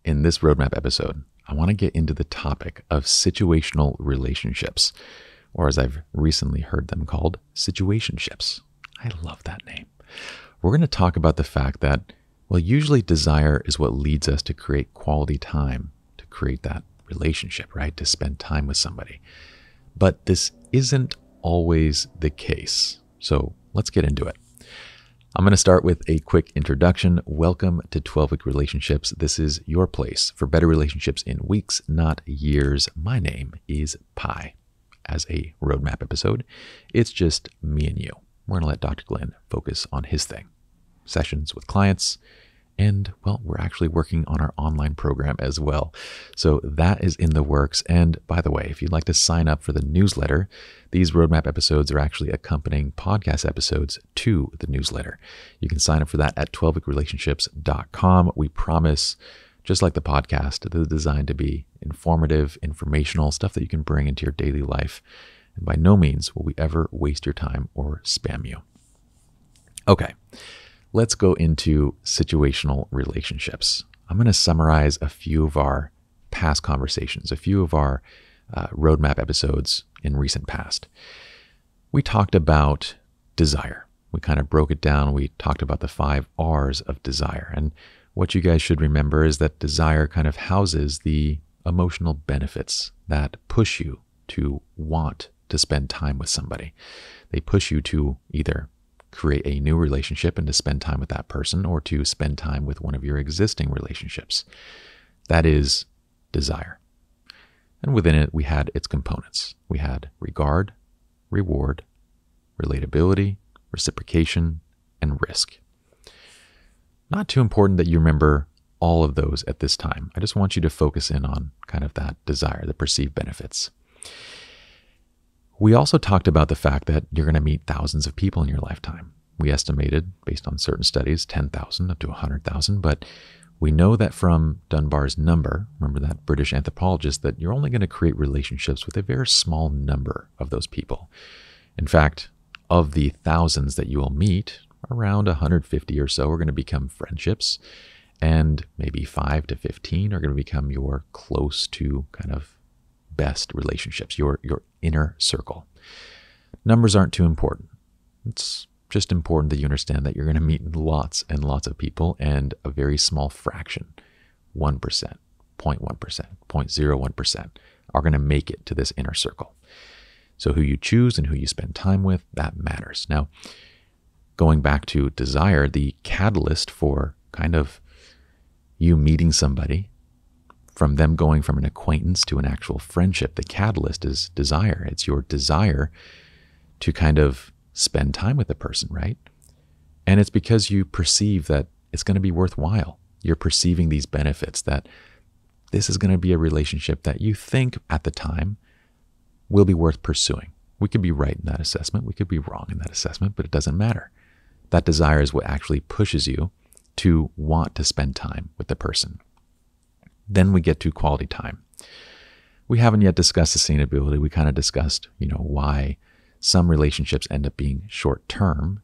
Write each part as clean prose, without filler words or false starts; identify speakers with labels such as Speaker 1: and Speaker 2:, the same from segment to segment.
Speaker 1: In this roadmap episode, I want to get into the topic of situational relationships, or as I've recently heard them called, situationships. I love that name. We're going to talk about the fact that, well, usually desire is what leads us to create quality time, to create that relationship, right? To spend time with somebody. But this isn't always the case. So let's get into it. I'm going to start with a quick introduction. Welcome to 12-Week Relationships. This is your place for better relationships in weeks, not years. My name is Pi. As a roadmap episode, it's just me and you. We're going to let Dr. Glenn focus on his thing. Sessions with clients. And, well, we're actually working on our online program as well. So that is in the works. And by the way, if you'd like to sign up for the newsletter, these roadmap episodes are actually accompanying podcast episodes to the newsletter. You can sign up for that at 12weekrelationships.com. We promise, just like the podcast, it is designed to be informative, informational, stuff that you can bring into your daily life. And by no means will we ever waste your time or spam you. Okay. Let's go into situational relationships. I'm going to summarize a few of our past conversations, a few of our roadmap episodes in recent past. We talked about desire. We kind of broke it down. We talked about the 5 R's of desire. And what you guys should remember is that desire kind of houses the emotional benefits that push you to want to spend time with somebody. They push you to either create a new relationship and to spend time with that person, or to spend time with one of your existing relationships. That is desire. And within it, we had its components. We had regard, reward, relatability, reciprocation, and risk. Not too important that you remember all of those at this time. I just want you to focus in on kind of that desire, the perceived benefits. We also talked about the fact that you're going to meet thousands of people in your lifetime. We estimated, based on certain studies, 10,000 up to 100,000, but we know that from Dunbar's number, remember that British anthropologist, that you're only going to create relationships with a very small number of those people. In fact, of the thousands that you will meet, around 150 or so are going to become friendships, and maybe 5 to 15 are going to become your close to kind of best relationships, your inner circle. Numbers aren't too important. It's just important that you understand that you're going to meet lots and lots of people, and a very small fraction, 1%, 0.1%, 0.01%, are going to make it to this inner circle. So who you choose and who you spend time with, that matters. Now, going back to desire, the catalyst for kind of you meeting somebody, from them going from an acquaintance to an actual friendship, the catalyst is desire. It's your desire to kind of spend time with the person, right? And it's because you perceive that it's going to be worthwhile. You're perceiving these benefits, that this is going to be a relationship that you think at the time will be worth pursuing. We could be right in that assessment. We could be wrong in that assessment, but it doesn't matter. That desire is what actually pushes you to want to spend time with the person. Then we get to quality time. We haven't yet discussed sustainability. We kind of discussed, why some relationships end up being short-term.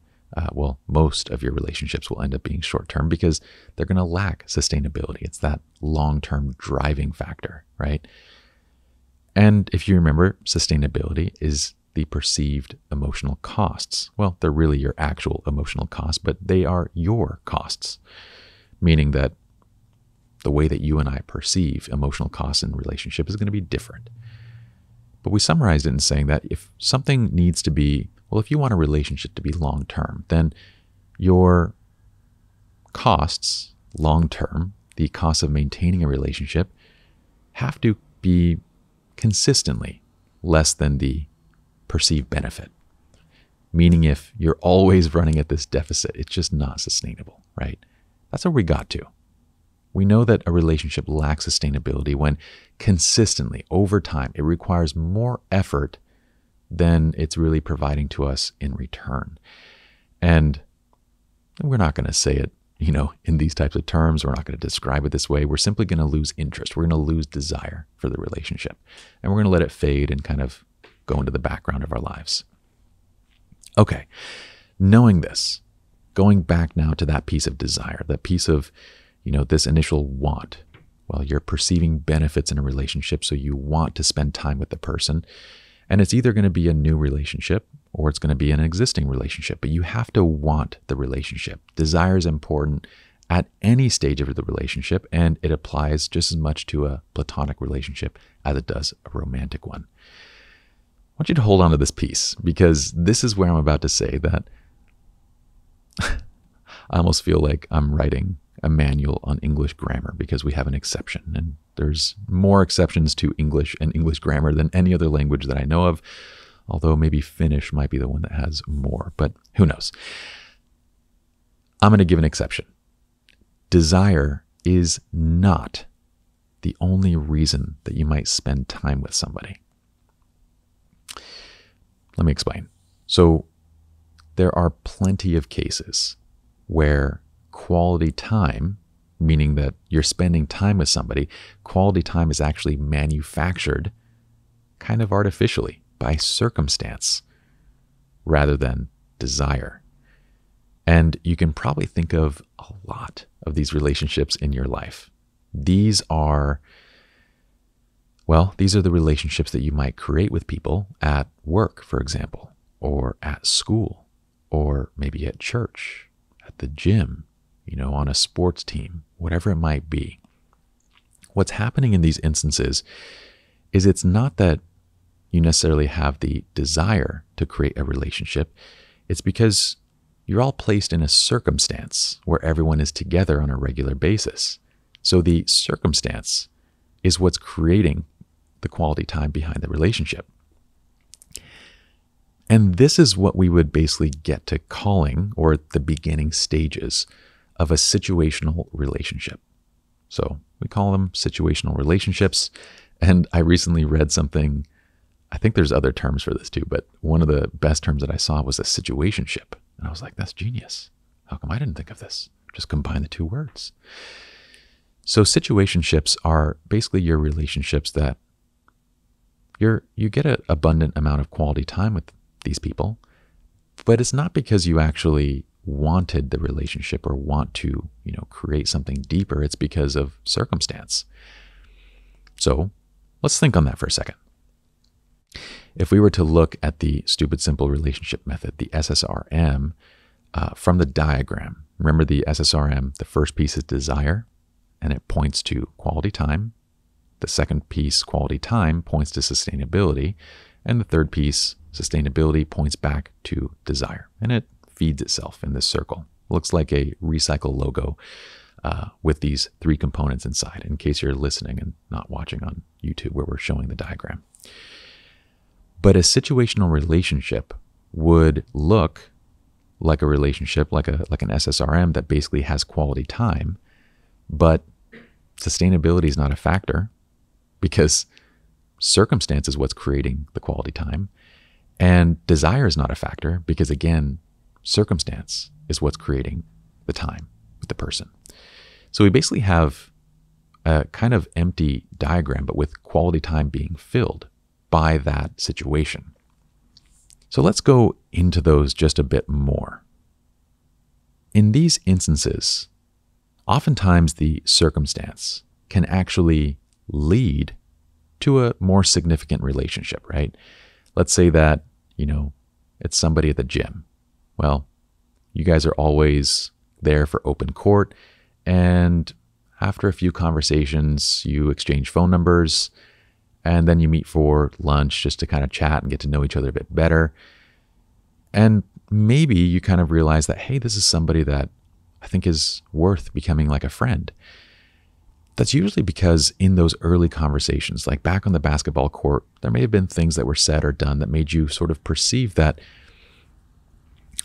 Speaker 1: Well, most of your relationships will end up being short-term because they're going to lack sustainability. It's that long-term driving factor, right? And if you remember, sustainability is the perceived emotional costs. Well, they're really your actual emotional costs, but they are your costs, meaning that the way that you and I perceive emotional costs in relationship is going to be different. But we summarized it in saying that if something needs to be, well, if you want a relationship to be long-term, then your costs long-term, the cost of maintaining a relationship, have to be consistently less than the perceived benefit. Meaning if you're always running at this deficit, it's just not sustainable, right? That's where we got to. We know that a relationship lacks sustainability when consistently, over time, it requires more effort than it's really providing to us in return. And we're not going to say it, in these types of terms. We're not going to describe it this way. We're simply going to lose interest. We're going to lose desire for the relationship. And we're going to let it fade and kind of go into the background of our lives. Okay, knowing this, going back now to that piece of desire, that piece of, this initial want, Well, you're perceiving benefits in a relationship, so you want to spend time with the person. And it's either going to be a new relationship or it's going to be an existing relationship, but you have to want the relationship. Desire is important at any stage of the relationship, and it applies just as much to a platonic relationship as it does a romantic one. I want you to hold on to this piece, because this is where I'm about to say that I almost feel like I'm writing a manual on English grammar, because we have an exception, and there's more exceptions to English and English grammar than any other language that I know of, although maybe Finnish might be the one that has more, but who knows. I'm going to give an exception. Desire is not the only reason that you might spend time with somebody. Let me explain. So there are plenty of cases where quality time, meaning that you're spending time with somebody, quality time is actually manufactured kind of artificially by circumstance rather than desire. And you can probably think of a lot of these relationships in your life. These are the relationships that you might create with people at work, for example, or at school, or maybe at church, at the gym, on a sports team, whatever it might be. What's happening in these instances is it's not that you necessarily have the desire to create a relationship. It's because you're all placed in a circumstance where everyone is together on a regular basis. So the circumstance is what's creating the quality time behind the relationship. And this is what we would basically get to calling, or the beginning stages of a situational relationship. So we call them situational relationships. And I recently read something, I think there's other terms for this too, but one of the best terms that I saw was a situationship. And I was like, that's genius. How come I didn't think of this? Just combine the two words. So situationships are basically your relationships that you get an abundant amount of quality time with these people, but it's not because you actually wanted the relationship or want to, create something deeper. It's because of circumstance. So let's think on that for a second. If we were to look at the stupid simple relationship method, the SSRM, from the diagram, remember the SSRM, the first piece is desire, and it points to quality time. The second piece, quality time, points to sustainability. And the third piece, sustainability, points back to desire. And it feeds itself in this circle. It looks like a recycle logo with these three components inside, in case you're listening and not watching on YouTube where we're showing the diagram. But a situational relationship would look like a relationship, like an SSRM that basically has quality time, but sustainability is not a factor because circumstance is what's creating the quality time, and desire is not a factor because, again, circumstance is what's creating the time with the person. So we basically have a kind of empty diagram, but with quality time being filled by that situation. So let's go into those just a bit more. In these instances, oftentimes the circumstance can actually lead to a more significant relationship, right? Let's say that, it's somebody at the gym. Well, you guys are always there for open court, and after a few conversations, you exchange phone numbers, and then you meet for lunch just to kind of chat and get to know each other a bit better. And maybe you kind of realize that, hey, this is somebody that I think is worth becoming like a friend. That's usually because in those early conversations, like back on the basketball court, there may have been things that were said or done that made you sort of perceive that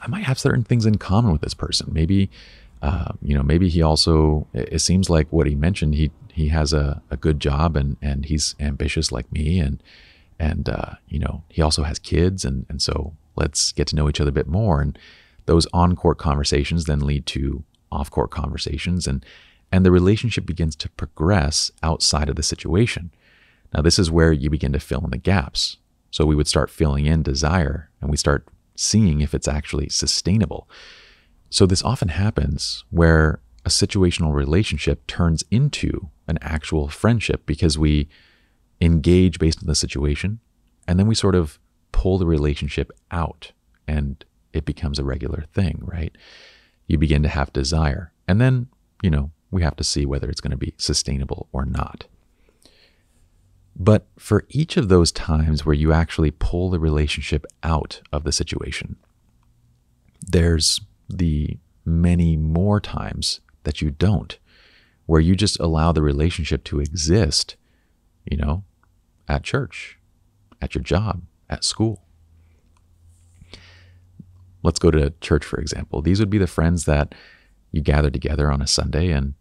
Speaker 1: I might have certain things in common with this person. Maybe, maybe he also, it seems like what he mentioned, he has a good job and he's ambitious like me. And he also has kids. And so let's get to know each other a bit more. And those on-court conversations then lead to off-court conversations, and the relationship begins to progress outside of the situation. Now, this is where you begin to fill in the gaps. So we would start filling in desire, and we start seeing if it's actually sustainable. So this often happens where a situational relationship turns into an actual friendship because we engage based on the situation, and then we sort of pull the relationship out and it becomes a regular thing, right? You begin to have desire. And then, we have to see whether it's going to be sustainable or not. But for each of those times where you actually pull the relationship out of the situation, there's the many more times that you don't, where you just allow the relationship to exist, at church, at your job, at school. Let's go to church, for example. These would be the friends that you gather together on a Sunday, and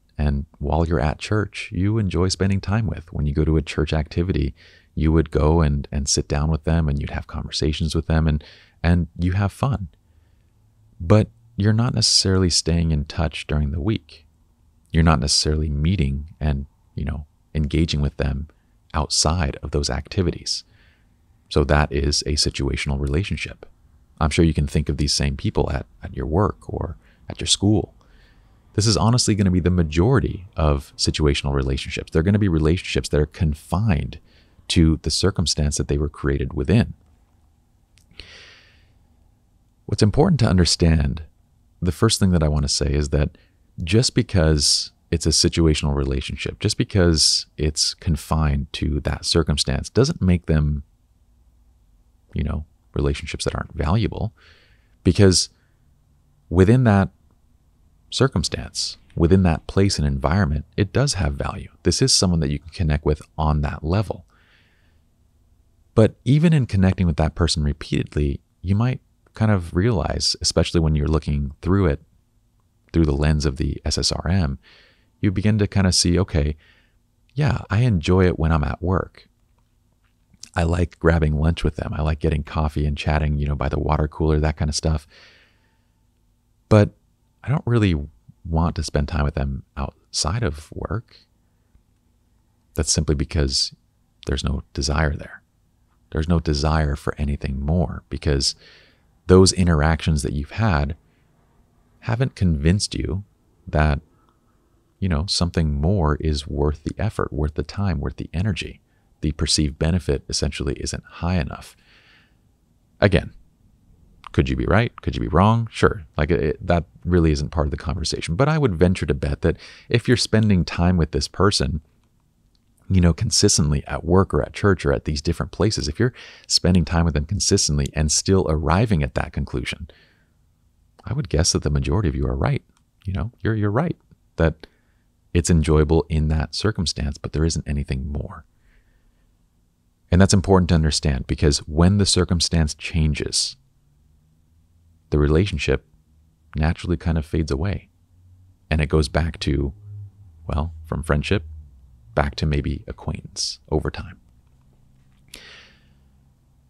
Speaker 1: while you're at church, you enjoy spending time with. When you go to a church activity, you would go and sit down with them, and you'd have conversations with them, and you have fun. But you're not necessarily staying in touch during the week. You're not necessarily meeting and, engaging with them outside of those activities. So that is a situational relationship. I'm sure you can think of these same people at your work or at your school. This is honestly going to be the majority of situational relationships. They're going to be relationships that are confined to the circumstance that they were created within. What's important to understand, the first thing that I want to say is that just because it's a situational relationship, just because it's confined to that circumstance, doesn't make them, relationships that aren't valuable, because within that circumstance, within that place and environment, it does have value. This is someone that you can connect with on that level. But even in connecting with that person repeatedly, you might kind of realize, especially when you're looking through it through the lens of the SSRM, you begin to kind of see, okay, yeah, I enjoy it when I'm at work. I like grabbing lunch with them. I like getting coffee and chatting, by the water cooler, that kind of stuff. But I don't really want to spend time with them outside of work. That's simply because there's no desire there. There's no desire for anything more because those interactions that you've had haven't convinced you that, something more is worth the effort, worth the time, worth the energy. The perceived benefit essentially isn't high enough. Again, could you be right? Could you be wrong? Sure. That really isn't part of the conversation. But I would venture to bet that if you're spending time with this person, consistently at work or at church or at these different places, if you're spending time with them consistently and still arriving at that conclusion, I would guess that the majority of you are right. You're right that it's enjoyable in that circumstance, but there isn't anything more. And that's important to understand because when the circumstance changes, the relationship naturally kind of fades away. And it goes back to, from friendship back to maybe acquaintance over time.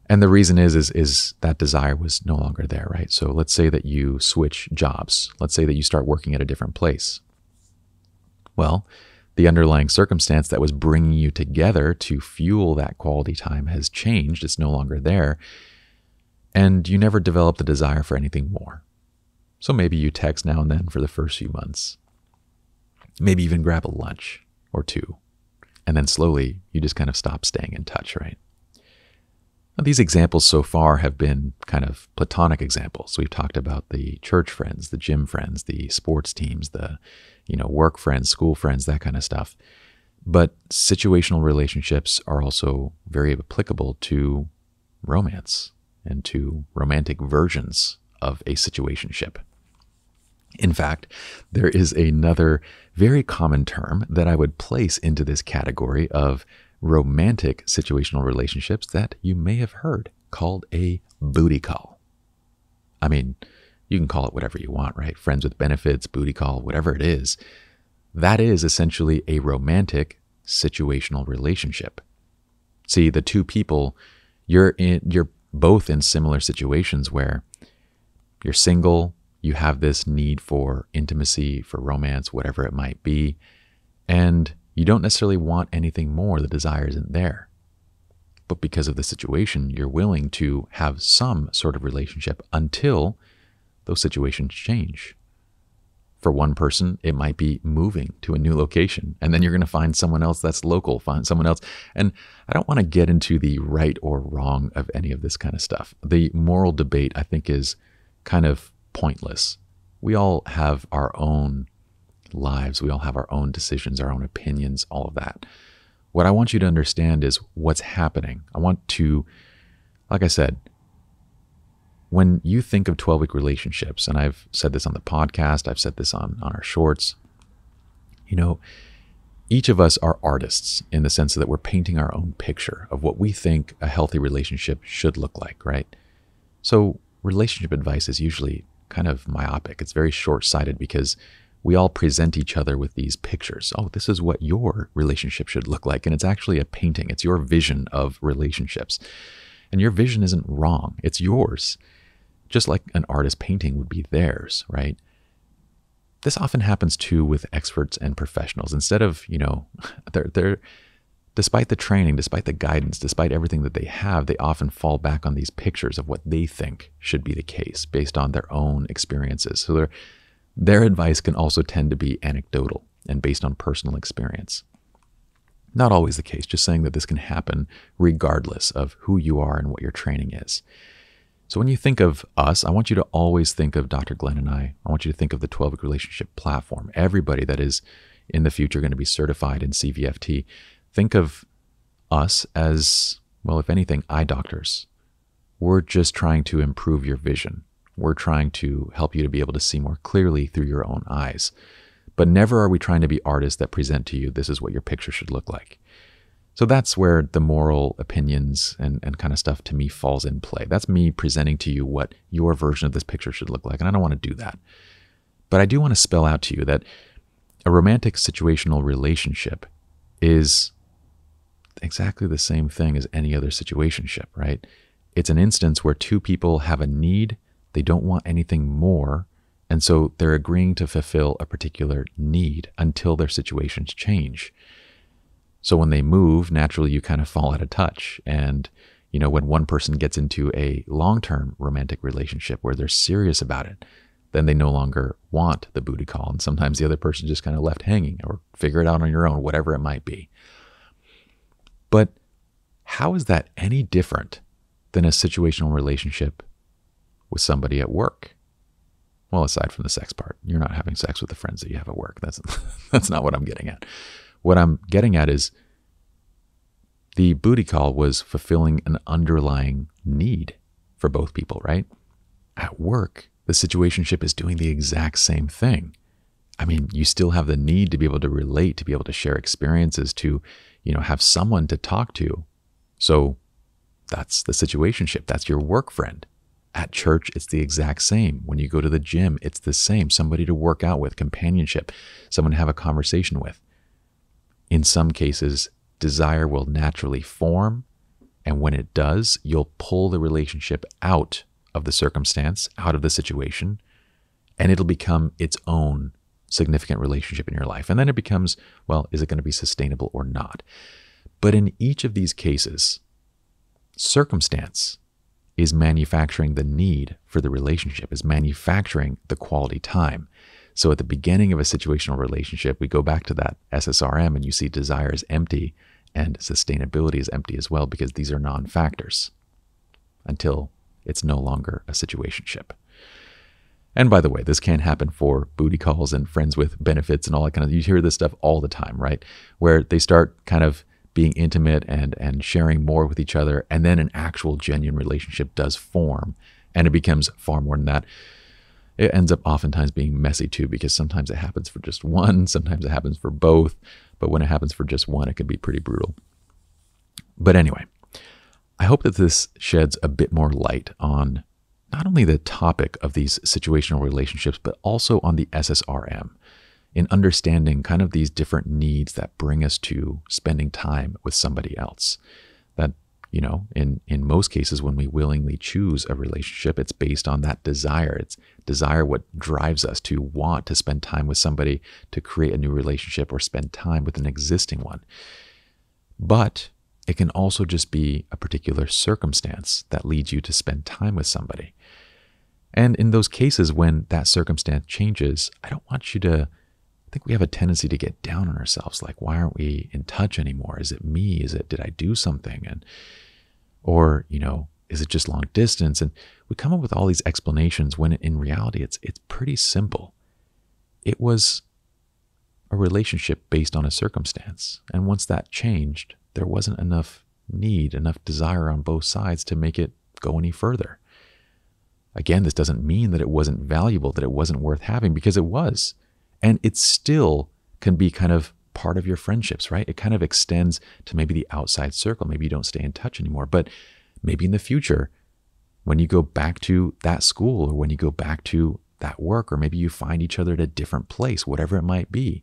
Speaker 1: And the reason is that desire was no longer there, right? So let's say that you switch jobs. Let's say that you start working at a different place. Well, the underlying circumstance that was bringing you together to fuel that quality time has changed. It's no longer there. And you never developed the desire for anything more. So maybe you text now and then for the first few months. Maybe even grab a lunch or two. And then slowly you just kind of stop staying in touch, right? Now, these examples so far have been kind of platonic examples. We've talked about the church friends, the gym friends, the sports teams, the work friends, school friends, that kind of stuff. But situational relationships are also very applicable to romance and to romantic versions of a situationship. In fact, there is another very common term that I would place into this category of romantic situational relationships that you may have heard, called a booty call. I mean, you can call it whatever you want, right? Friends with benefits, booty call, whatever it is. That is essentially a romantic situational relationship. See, the two people, you're both in similar situations where you're single, you have this need for intimacy, for romance, whatever it might be, and you don't necessarily want anything more. The desire isn't there. But because of the situation, you're willing to have some sort of relationship until those situations change. For one person, it might be moving to a new location, and then you're going to find someone else that's local, find someone else. And I don't want to get into the right or wrong of any of this kind of stuff. The moral debate, I think, is kind of pointless. We all have our own lives. We all have our own decisions, our own opinions, all of that. What I want you to understand is what's happening. I want to, like I said, when you think of 12-week relationships, and I've said this on the podcast, I've said this on our shorts, each of us are artists in the sense that we're painting our own picture of what we think a healthy relationship should look like, right? So relationship advice is usually kind of myopic. It's very short-sighted because we all present each other with these pictures. Oh, this is what your relationship should look like. And it's actually a painting. It's your vision of relationships. And your vision isn't wrong. It's yours. Just like an artist painting would be theirs, right? This often happens too with experts and professionals. Instead of, they're despite the training, despite the guidance, despite everything that they have, they often fall back on these pictures of what they think should be the case based on their own experiences. So their advice can also tend to be anecdotal and based on personal experience. Not always the case, just saying that this can happen regardless of who you are and what your training is. So when you think of us, I want you to always think of Dr. Glenn and I want you to think of the 12-week relationship platform. Everybody that is in the future going to be certified in CVFT, think of us as, well, if anything, eye doctors. We're just trying to improve your vision. We're trying to help you to be able to see more clearly through your own eyes. But never are we trying to be artists that present to you, this is what your picture should look like. So that's where the moral opinions and kind of stuff to me falls in play. That's me presenting to you what your version of this picture should look like. And I don't want to do that. But I do want to spell out to you that a romantic situational relationship is exactly the same thing as any other situationship, right? It's an instance where two people have a need, they don't want anything more, and so they're agreeing to fulfill a particular need until their situations change. So when they move, naturally you kind of fall out of touch. And, when one person gets into a long-term romantic relationship where they're serious about it, then they no longer want the booty call. And sometimes the other person just kind of left hanging or figure it out on your own, whatever it might be. But how is that any different than a situational relationship with somebody at work? Well, aside from the sex part, you're not having sex with the friends that you have at work. That's not what I'm getting at. What I'm getting at is the booty call was fulfilling an underlying need for both people, right? At work, the situationship is doing the exact same thing. I mean, you still have the need to be able to relate, to be able to share experiences, to, have someone to talk to. So that's the situationship. That's your work friend. At church, it's the exact same. When you go to the gym, it's the same. Somebody to work out with, companionship, someone to have a conversation with. In some cases, desire will naturally form, and when it does, you'll pull the relationship out of the circumstance, out of the situation, and it'll become its own significant relationship in your life. And then it becomes, well, is it going to be sustainable or not? But in each of these cases, circumstance is manufacturing the need for the relationship, is manufacturing the quality time. So at the beginning of a situational relationship, we go back to that SSRM and you see desire is empty and sustainability is empty as well, because these are non-factors until it's no longer a situationship. And by the way, this can happen for booty calls and friends with benefits and all that kind of, you hear this stuff all the time, right? Where they start kind of being intimate and sharing more with each other, and then an actual genuine relationship does form, and it becomes far more than that. It ends up oftentimes being messy too, because sometimes it happens for just one, sometimes it happens for both, but when it happens for just one, it can be pretty brutal. But anyway, I hope that this sheds a bit more light on not only the topic of these situational relationships, but also on the SSRM, in understanding kind of these different needs that bring us to spending time with somebody else. That, in most cases, when we willingly choose a relationship, it's based on that desire. It's desire what drives us to want to spend time with somebody, to create a new relationship or spend time with an existing one. But it can also just be a particular circumstance that leads you to spend time with somebody. And in those cases, when that circumstance changes, I don't want you to think we have a tendency to get down on ourselves. Like, why aren't we in touch anymore? Is it me? Did I do something? Or, is it just long distance? And we come up with all these explanations when in reality, it's pretty simple. It was a relationship based on a circumstance. And once that changed, there wasn't enough need, enough desire on both sides to make it go any further. Again, this doesn't mean that it wasn't valuable, that it wasn't worth having, because it was. And it still can be kind of part of your friendships, right? It kind of extends to maybe the outside circle. Maybe you don't stay in touch anymore, but maybe in the future, when you go back to that school or when you go back to that work, or maybe you find each other at a different place, whatever it might be,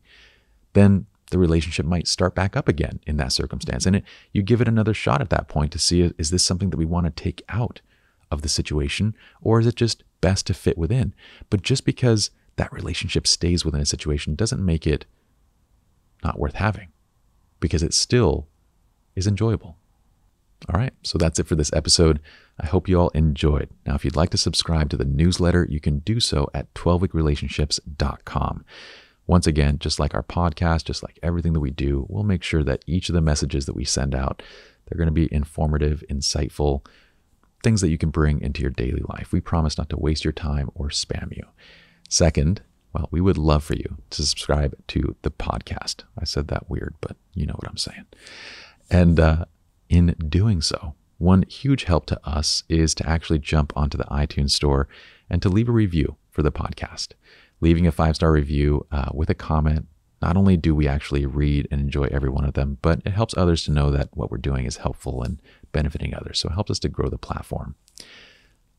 Speaker 1: then the relationship might start back up again in that circumstance. And you give it another shot at that point to see, is this something that we want to take out of the situation, or is it just best to fit within? But just because that relationship stays within a situation doesn't make it not worth having, because it still is enjoyable. All right, so that's it for this episode. I hope you all enjoyed. Now, if you'd like to subscribe to the newsletter, you can do so at 12weekrelationships.com. Once again, just like our podcast, just like everything that we do, we'll make sure that each of the messages that we send out, they're going to be informative, insightful, things that you can bring into your daily life. We promise not to waste your time or spam you. Second, well, we would love for you to subscribe to the podcast. I said that weird, but you know what I'm saying. And in doing so, one huge help to us is to actually jump onto the iTunes store and to leave a review for the podcast. Leaving a 5-star review with a comment, not only do we actually read and enjoy every one of them, but it helps others to know that what we're doing is helpful and benefiting others. So it helps us to grow the platform.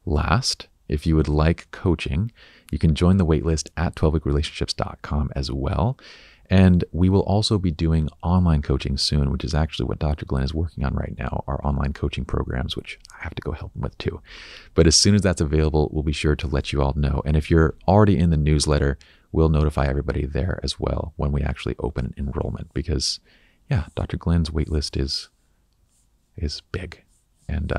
Speaker 1: Last, if you would like coaching, you can join the waitlist at 12weekrelationships.com as well. And we will also be doing online coaching soon, which is actually what Dr. Glenn is working on right now, our online coaching programs, which I have to go help him with too. But as soon as that's available, we'll be sure to let you all know. And if you're already in the newsletter, we'll notify everybody there as well when we actually open enrollment, because Dr. Glenn's waitlist is big. And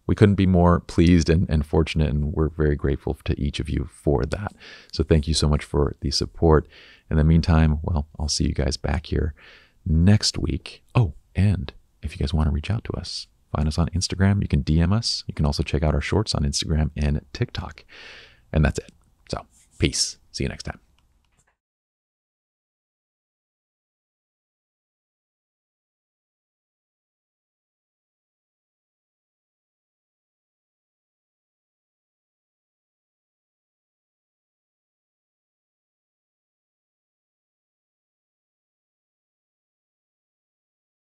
Speaker 1: we couldn't be more pleased and fortunate, and we're very grateful to each of you for that. So thank you so much for the support. In the meantime, well, I'll see you guys back here next week. Oh, and if you guys want to reach out to us, find us on Instagram. You can DM us. You can also check out our shorts on Instagram and TikTok. And that's it. So peace. See you next time.